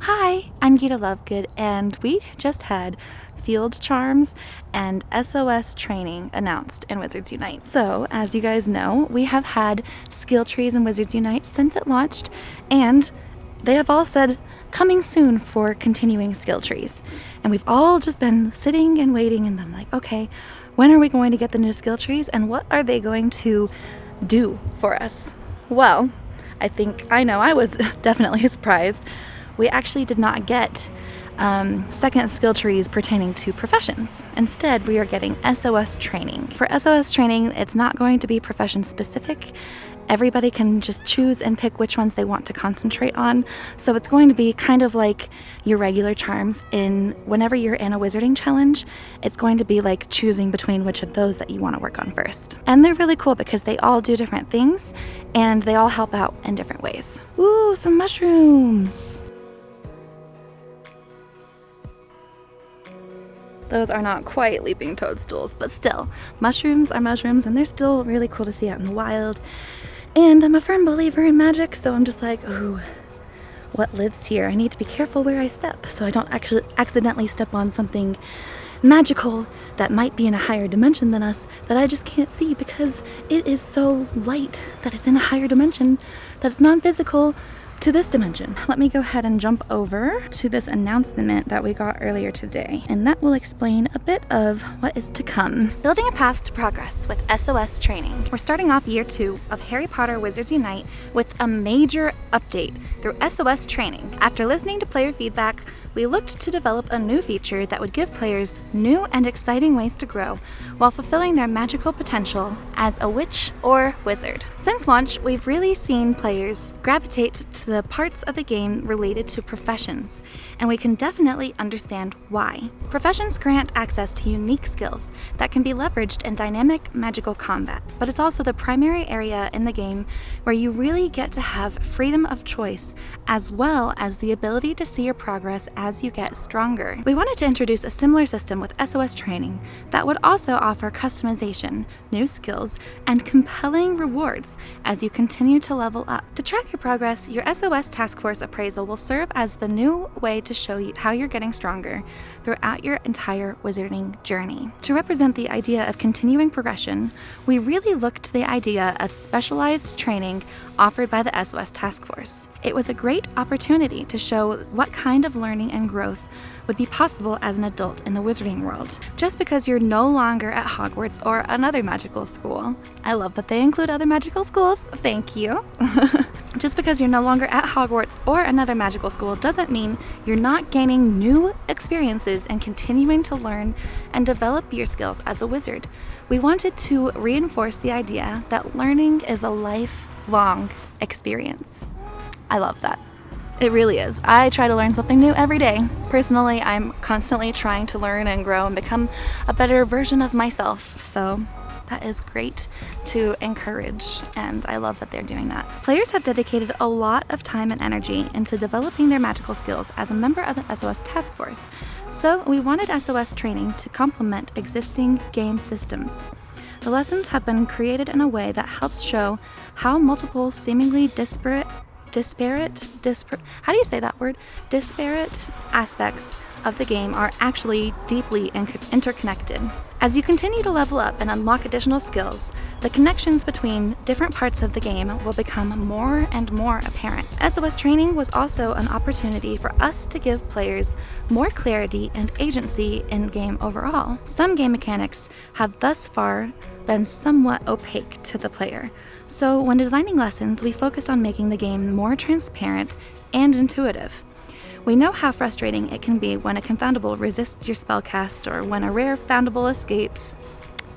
Hi, I'm Gita Lovegood, and we just had Field Charms and SOS Training announced in Wizards Unite. So, as you guys know, we have had skill trees in Wizards Unite since it launched, and they have all said coming soon for continuing skill trees. And we've all just been sitting and waiting and been like, okay, when are we going to get the new skill trees, and what are they going to do for us? Well, I was definitely surprised. We actually did not get second skill trees pertaining to professions. Instead, we are getting SOS training. For SOS training, it's not going to be profession specific. Everybody can just choose and pick which ones they want to concentrate on. So it's going to be kind of like your regular charms whenever you're in a wizarding challenge, it's going to be like choosing between which of those that you want to work on first. And they're really cool because they all do different things and they all help out in different ways. Ooh, some mushrooms. Those are not quite leaping toadstools, but still, mushrooms are mushrooms and they're still really cool to see out in the wild. And I'm a firm believer in magic, so I'm just like, ooh, what lives here? I need to be careful where I step so I don't actually accidentally step on something magical that might be in a higher dimension than us that I just can't see because it is so light that it's in a higher dimension, that it's non-physical to this dimension. Let me go ahead and jump over to this announcement that we got earlier today, and that will explain a bit of what is to come. Building a path to progress with SOS training. We're starting off year 2 of Harry Potter Wizards Unite with a major update through SOS training. After listening to player feedback, we looked to develop a new feature that would give players new and exciting ways to grow while fulfilling their magical potential as a witch or wizard. Since launch, we've really seen players gravitate to the parts of the game related to professions, and we can definitely understand why. Professions grant access to unique skills that can be leveraged in dynamic magical combat, but it's also the primary area in the game where you really get to have freedom of choice as well as the ability to see your progress as you get stronger. We wanted to introduce a similar system with SOS training that would also offer customization, new skills, and compelling rewards as you continue to level up. To track your progress, your SOS Task Force Appraisal will serve as the new way to show you how you're getting stronger throughout your entire wizarding journey. To represent the idea of continuing progression, we really looked to the idea of specialized training offered by the SOS Task Force. It was a great opportunity to show what kind of learning and growth would be possible as an adult in the wizarding world. Just because you're no longer at Hogwarts or another magical school, I love that they include other magical schools, thank you. Just because you're no longer at Hogwarts or another magical school doesn't mean you're not gaining new experiences and continuing to learn and develop your skills as a wizard. We wanted to reinforce the idea that learning is a lifelong experience. I love that. It really is. I try to learn something new every day. Personally, I'm constantly trying to learn and grow and become a better version of myself. So that is great to encourage, and I love that they're doing that. Players have dedicated a lot of time and energy into developing their magical skills as a member of the SOS Task Force. So we wanted SOS training to complement existing game systems. The lessons have been created in a way that helps show how multiple seemingly disparate aspects of the game are actually deeply interconnected. As you continue to level up and unlock additional skills, the connections between different parts of the game will become more and more apparent. SOS training was also an opportunity for us to give players more clarity and agency in game overall. Some game mechanics have thus far been somewhat opaque to the player. So when designing lessons, we focused on making the game more transparent and intuitive. We know how frustrating it can be when a confoundable resists your spellcast or when a rare foundable escapes.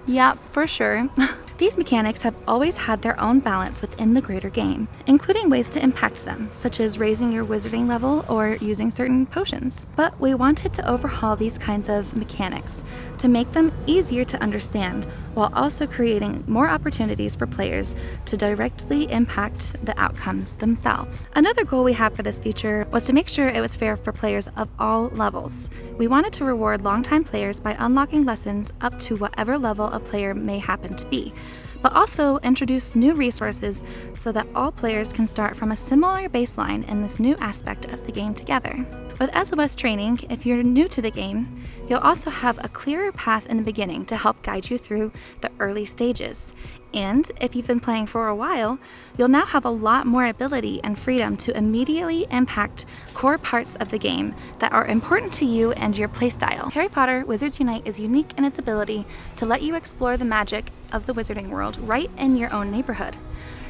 Yeah, for sure. These mechanics have always had their own balance within the greater game, including ways to impact them, such as raising your wizarding level or using certain potions. But we wanted to overhaul these kinds of mechanics to make them easier to understand, while also creating more opportunities for players to directly impact the outcomes themselves. Another goal we had for this feature was to make sure it was fair for players of all levels. We wanted to reward longtime players by unlocking lessons up to whatever level a player may happen to be. but also introduce new resources so that all players can start from a similar baseline in this new aspect of the game together. With SOS Training, if you're new to the game, you'll also have a clearer path in the beginning to help guide you through the early stages. And if you've been playing for a while, you'll now have a lot more ability and freedom to immediately impact core parts of the game that are important to you and your playstyle. Harry Potter Wizards Unite is unique in its ability to let you explore the magic of the wizarding world right in your own neighborhood.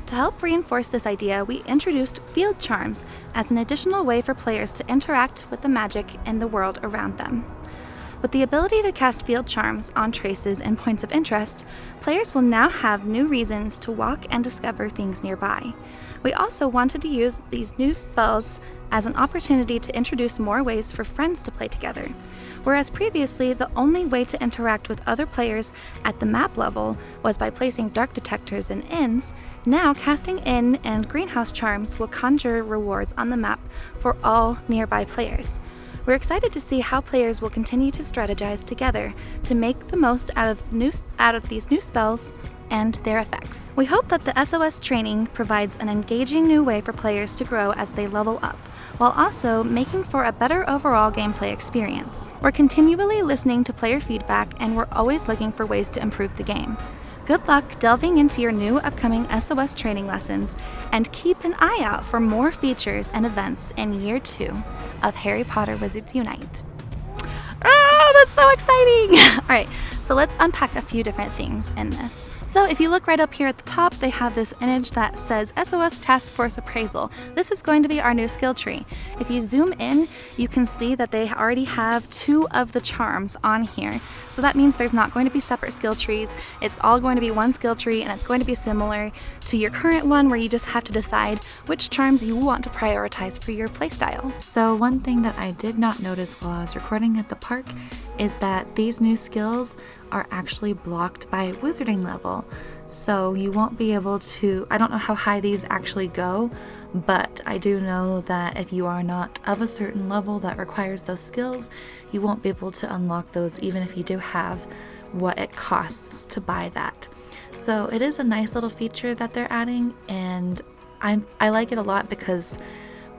To help reinforce this idea, we introduced field charms as an additional way for players to interact with the magic in the world around them. With the ability to cast field charms on traces and points of interest, players will now have new reasons to walk and discover things nearby. We also wanted to use these new spells as an opportunity to introduce more ways for friends to play together. Whereas previously, the only way to interact with other players at the map level was by placing dark detectors in inns, now casting inn and greenhouse charms will conjure rewards on the map for all nearby players. We're excited to see how players will continue to strategize together to make the most out of these new spells and their effects. We hope that the SOS Training provides an engaging new way for players to grow as they level up, while also making for a better overall gameplay experience. We're continually listening to player feedback, and we're always looking for ways to improve the game. Good luck delving into your new upcoming SOS Training lessons, and keep an eye out for more features and events in Year 2 of Harry Potter Wizards Unite. Oh, that's so exciting! All right, so let's unpack a few different things in this. So if you look right up here at the top, they have this image that says SOS Task Force Appraisal. This is going to be our new skill tree. If you zoom in, you can see that they already have 2 of the charms on here. So that means there's not going to be separate skill trees. It's all going to be one skill tree, and it's going to be similar to your current one where you just have to decide which charms you want to prioritize for your playstyle. So one thing that I did not notice while I was recording at the park is that these new skills are actually blocked by wizarding level. So you won't be able to, I don't know how high these actually go, but I do know that if you are not of a certain level that requires those skills, you won't be able to unlock those even if you do have what it costs to buy that. So it is a nice little feature that they're adding, and I like it a lot because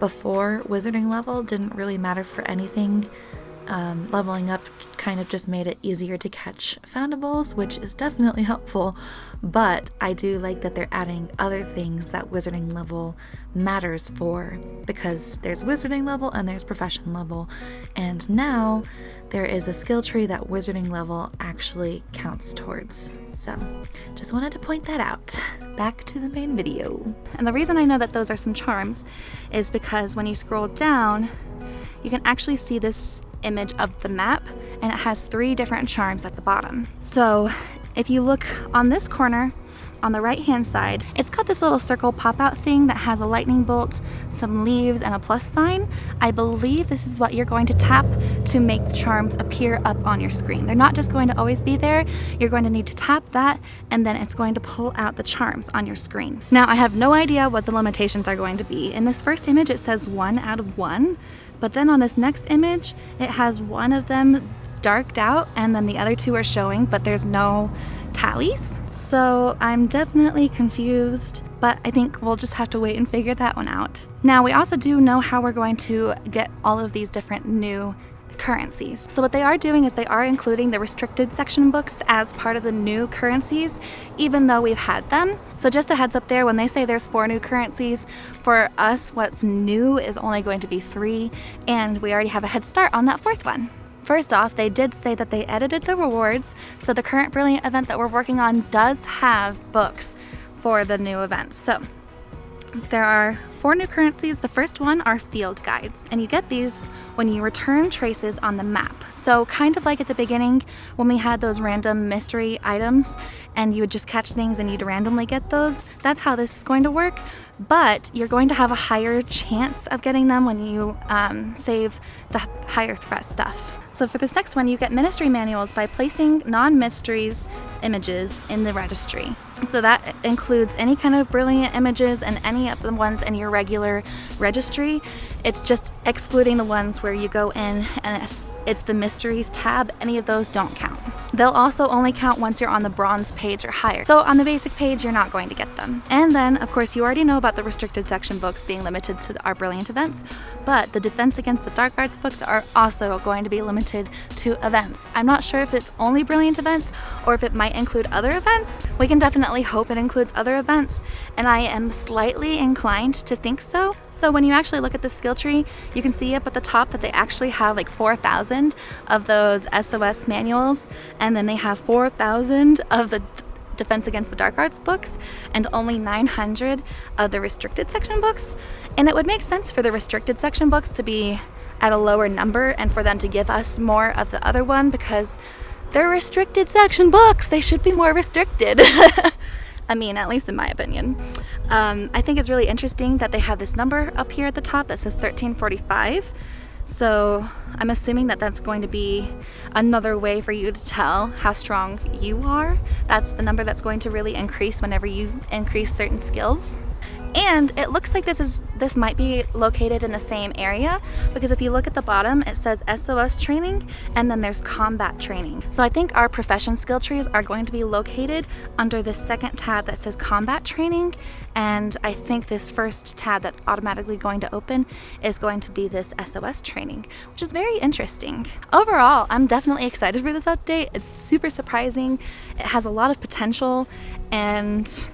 before wizarding level didn't really matter for anything. Leveling up kind of just made it easier to catch foundables, which is definitely helpful, but I do like that they're adding other things that wizarding level matters for, because there's wizarding level and there's profession level, and now there is a skill tree that wizarding level actually counts towards. So just wanted to point that out. Back to the main video. And the reason I know that those are some charms is because when you scroll down, you can actually see this image of the map, and it has 3 different charms at the bottom. So if you look on this corner on the right hand side, it's got this little circle pop-out thing that has a lightning bolt, some leaves, and a plus sign. I believe this is what you're going to tap to make the charms appear up on your screen. They're not just going to always be there. You're going to need to tap that, and then it's going to pull out the charms on your screen. Now, I have no idea what the limitations are going to be. In this first image, it says 1 out of 1, but then on this next image, it has one of them darked out, and then the other 2 are showing, but there's no tallies. So I'm definitely confused, but I think we'll just have to wait and figure that one out. Now, we also do know how we're going to get all of these different new currencies. So what they are doing is they are including the restricted section books as part of the new currencies, even though we've had them. So just a heads up there, when they say there's 4 new currencies, for us, what's new is only going to be 3, and we already have a head start on that 4th one. First off, they did say that they edited the rewards, so the current Brilliant event that we're working on does have books for the new event. So there are 4 new currencies. The first one are field guides, and you get these when you return traces on the map. So kind of like at the beginning when we had those random mystery items and you would just catch things and you'd randomly get those, that's how this is going to work. But you're going to have a higher chance of getting them when you save the higher threat stuff. So for this next one, you get ministry manuals by placing non-mysteries images in the registry. So that includes any kind of brilliant images and any of the ones in your regular registry. It's just excluding the ones where you go in and it's the mysteries tab. Any of those don't count. They'll also only count once you're on the bronze page or higher. So on the basic page, you're not going to get them. And then, of course, you already know about the restricted section books being limited to our Brilliant events, but the Defense Against the Dark Arts books are also going to be limited to events. I'm not sure if it's only Brilliant events or if it might include other events. We can definitely hope it includes other events, and I am slightly inclined to think so. So when you actually look at the skill tree, you can see up at the top that they actually have like 4,000 of those SOS manuals, and then they have 4,000 of the Defense Against the Dark Arts books and only 900 of the restricted section books. And it would make sense for the restricted section books to be at a lower number and for them to give us more of the other one, because they're restricted section books. They should be more restricted. I mean, at least in my opinion. I think it's really interesting that they have this number up here at the top that says 1345. So I'm assuming that that's going to be another way for you to tell how strong you are. That's the number that's going to really increase whenever you increase certain skills. And it looks like this might be located in the same area, because if you look at the bottom, it says SOS training and then there's combat training. So I think our profession skill trees are going to be located under the second tab that says combat training, and I think this first tab that's automatically going to open is going to be this SOS training, which is very interesting. Overall, I'm definitely excited for this update. It's super surprising. It has a lot of potential, and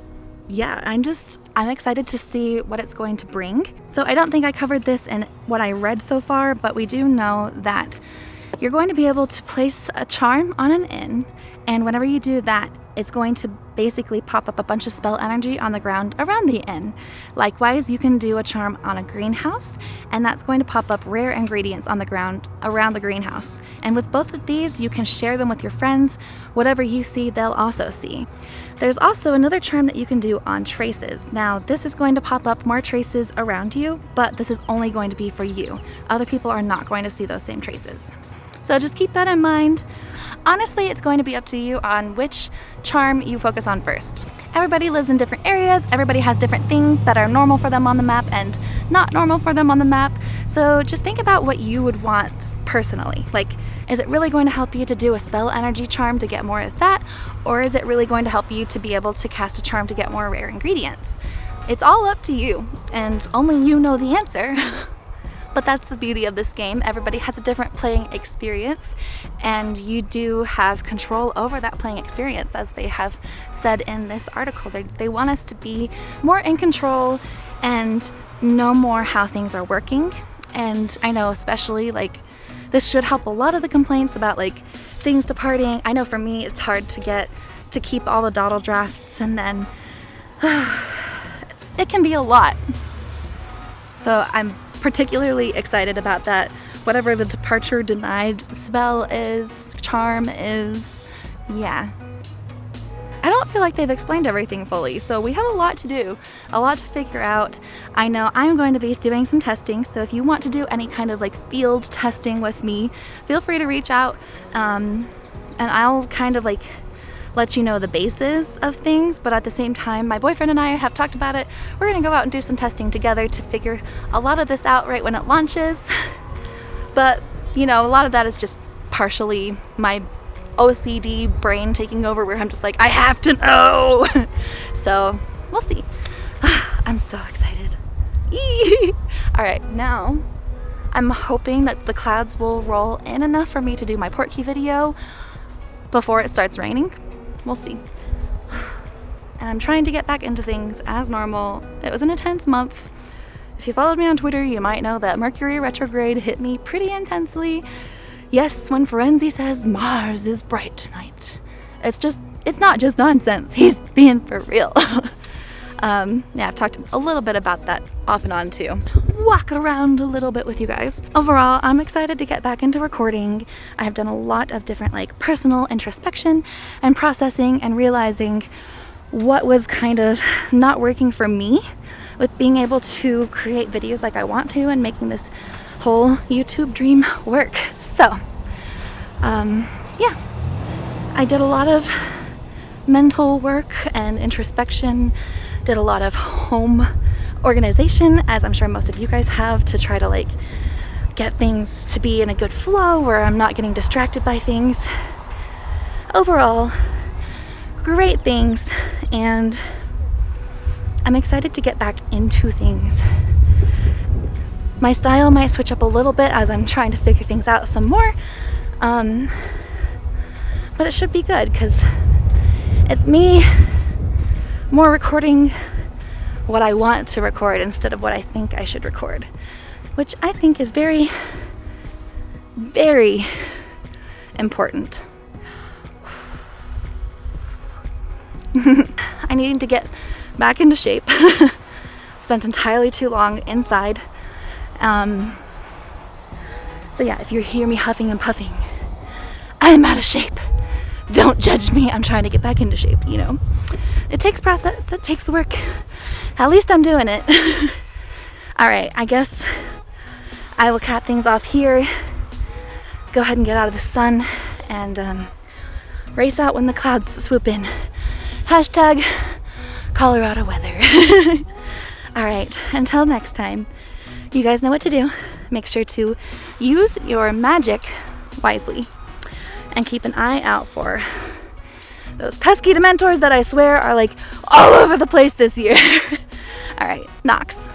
yeah, I'm excited to see what it's going to bring. So I don't think I covered this in what I read so far, but we do know that you're going to be able to place a charm on an inn, and whenever you do that, it's going to basically pop up a bunch of spell energy on the ground around the inn. Likewise, you can do a charm on a greenhouse, and that's going to pop up rare ingredients on the ground around the greenhouse. And with both of these, you can share them with your friends. Whatever you see, they'll also see. There's also another charm that you can do on traces. Now, this is going to pop up more traces around you, but this is only going to be for you. Other people are not going to see those same traces. So just keep that in mind. Honestly, it's going to be up to you on which charm you focus on first. Everybody lives in different areas, everybody has different things that are normal for them on the map and not normal for them on the map, so just think about what you would want personally. Like, is it really going to help you to do a spell energy charm to get more of that, or is it really going to help you to be able to cast a charm to get more rare ingredients? It's all up to you, and only you know the answer. But that's the beauty of this game. Everybody has a different playing experience, and you do have control over that playing experience, as they have said in this article. They want us to be more in control and know more how things are working. And I know especially, like, this should help a lot of the complaints about, like, things departing. I know for me it's hard to keep all the dawdle drafts, and then it can be a lot. So I'm particularly excited about that. Whatever the departure denied spell is, charm is, yeah. I don't feel like they've explained everything fully, so we have a lot to do, a lot to figure out. I know I'm going to be doing some testing, so if you want to do any kind of like field testing with me, feel free to reach out, and I'll kind of like let you know the basis of things, but at the same time, my boyfriend and I have talked about it. We're gonna go out and do some testing together to figure a lot of this out right when it launches. But, you know, a lot of that is just partially my OCD brain taking over, where I'm just like, I have to know. So, we'll see. I'm so excited. All right, now I'm hoping that the clouds will roll in enough for me to do my portkey video before it starts raining. We'll see. And I'm trying to get back into things as normal. It was an intense month. If you followed me on Twitter, you might know that Mercury retrograde hit me pretty intensely. Yes, when Ferenzi says Mars is bright tonight, it's not just nonsense. He's being for real. Yeah, I've talked a little bit about that off and on too. Walk around a little bit with you guys. Overall, I'm excited to get back into recording. I have done a lot of different like personal introspection and processing and realizing what was kind of not working for me with being able to create videos like I want to and making this whole YouTube dream work. So, yeah, I did a lot of mental work and introspection, did a lot of home organization, as I'm sure most of you guys have, to try to like get things to be in a good flow where I'm not getting distracted by things. overall, great things, and I'm excited to get back into things. My style might switch up a little bit as I'm trying to figure things out some more, but it should be good because it's me more recording what I want to record instead of what I think I should record, which I think is very, very important. I need to get back into shape. Spent entirely too long inside. So yeah, if you hear me huffing and puffing, I'm out of shape. Don't judge me. I'm trying to get back into shape, you know. It takes process. It takes work. At least I'm doing it. All right, I guess I will cap things off here. Go ahead and get out of the sun and race out when the clouds swoop in. Hashtag Colorado weather. All right, until next time, you guys know what to do. Make sure to use your magic wisely and keep an eye out for those pesky dementors that I swear are like all over the place this year. All right, Knox.